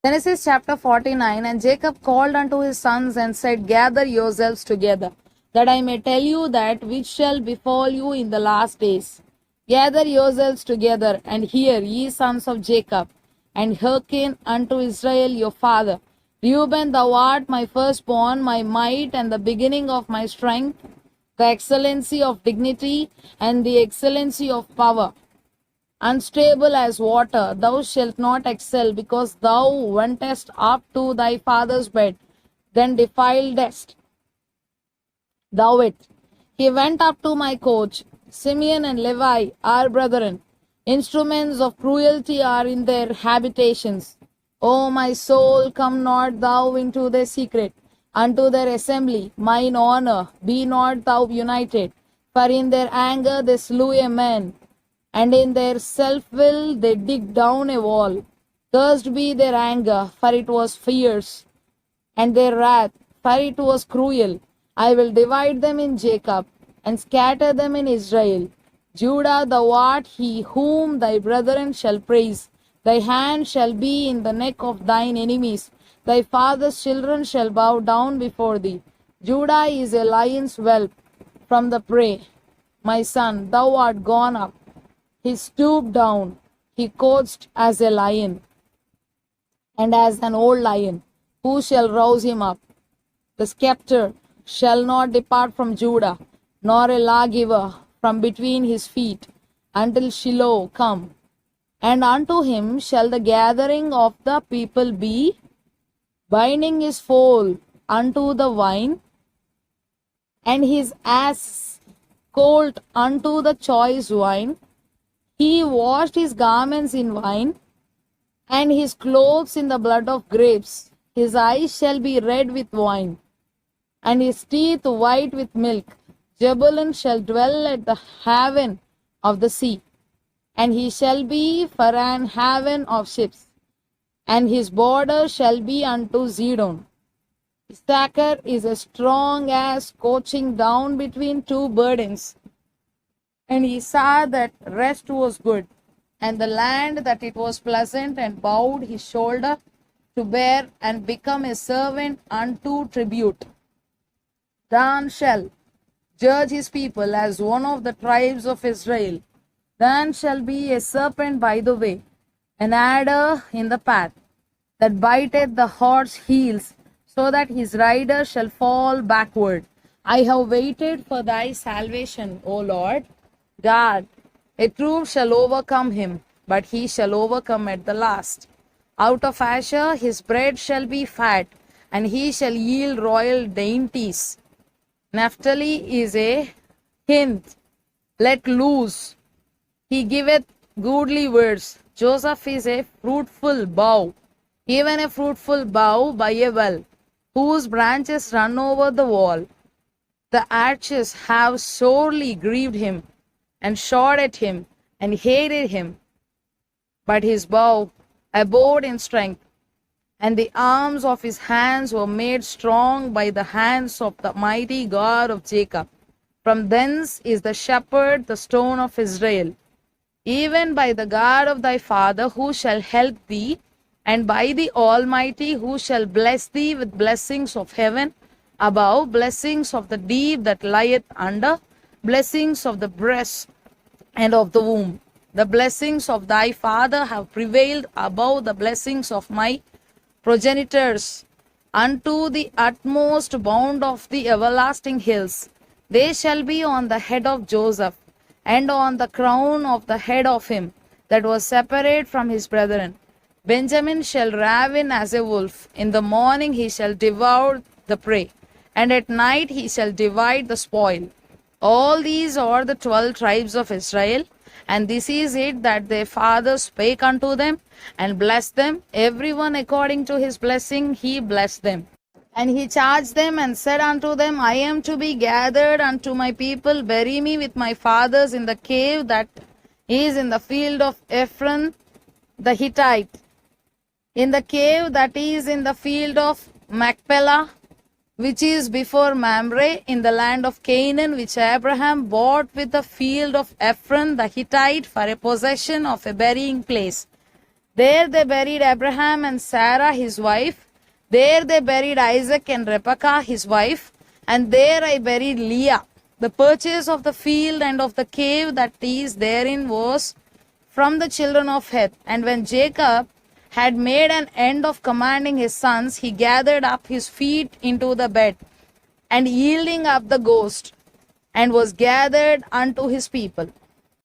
Genesis chapter 49. And Jacob called unto his sons and said, Gather yourselves together, that I may tell you that which shall befall you in the last days. Gather yourselves together, and hear, ye sons of Jacob, and hearken unto Israel your father. Reuben, thou art my firstborn, my might, and the beginning of my strength, the excellency of dignity, and the excellency of power. Unstable as water, thou shalt not excel, because thou wentest up to thy father's bed, then defiledest thou it. He went up to my coach. Simeon and Levi are brethren. Instruments of cruelty are in their habitations. O my soul, come not thou into their secret, unto their assembly, mine honor, be not thou united. For in their anger they slew a man, and in their self-will they dig down a wall. Cursed be their anger, for it was fierce, and their wrath, for it was cruel. I will divide them in Jacob, and scatter them in Israel. Judah, thou art he whom thy brethren shall praise. Thy hand shall be in the neck of thine enemies. Thy father's children shall bow down before thee. Judah is a lion's whelp from the prey. My son, thou art gone up. He stooped down. He couched as a lion, and as an old lion. Who shall rouse him up? The scepter shall not depart from Judah, nor a lawgiver from between his feet, until Shiloh come. And unto him shall the gathering of the people be, binding his foal unto the vine, and his ass colt unto the choice wine. He washed his garments in wine, and his clothes in the blood of grapes. His eyes shall be red with wine, and his teeth white with milk. Jebulun shall dwell at the haven of the sea, and he shall be for an haven of ships, and his border shall be unto Zidon. Issachar is a strong ass couching down between two burdens. And he saw that rest was good, and the land that it was pleasant, and bowed his shoulder to bear, and become a servant unto tribute. Dan shall judge his people as one of the tribes of Israel. Dan shall be a serpent by the way, an adder in the path, that biteth the horse heels, so that his rider shall fall backward. I have waited for thy salvation, O Lord God. A troop shall overcome him, but he shall overcome at the last. Out of Asher his bread shall be fat, and he shall yield royal dainties. Naphtali is a hint let loose. He giveth goodly words. Joseph is a fruitful bough, even a fruitful bough by a well, whose branches run over the wall. The arches have sorely grieved him, and shot at him, and hated him. But his bow abode in strength, and the arms of his hands were made strong by the hands of the mighty God of Jacob. From thence is the shepherd, the stone of Israel, even by the God of thy father, who shall help thee, and by the Almighty, who shall bless thee with blessings of heaven above, blessings of the deep that lieth under, blessings of the breast and of the womb. The blessings of thy father have prevailed above the blessings of my progenitors, unto the utmost bound of the everlasting hills. They shall be on the head of Joseph, and on the crown of the head of him that was separate from his brethren. Benjamin shall ravin as a wolf. In the morning he shall devour the prey, and at night he shall divide the spoil. All these are the 12 tribes of Israel, and this is it that their father spake unto them, and blessed them, every one according to his blessing he blessed them. And he charged them and said unto them, I am to be gathered unto my people, bury me with my fathers in the cave that is in the field of Ephron the Hittite, in the cave that is in the field of Machpelah, which is before Mamre, in the land of Canaan, which Abraham bought with the field of Ephron the Hittite for a possession of a burying place. There they buried Abraham and Sarah his wife. There they buried Isaac and Rebekah his wife. And there I buried Leah. The purchase of the field and of the cave that is therein was from the children of Heth. And when Jacob had made an end of commanding his sons, he gathered up his feet into the bed, and yielding up the ghost, and was gathered unto his people.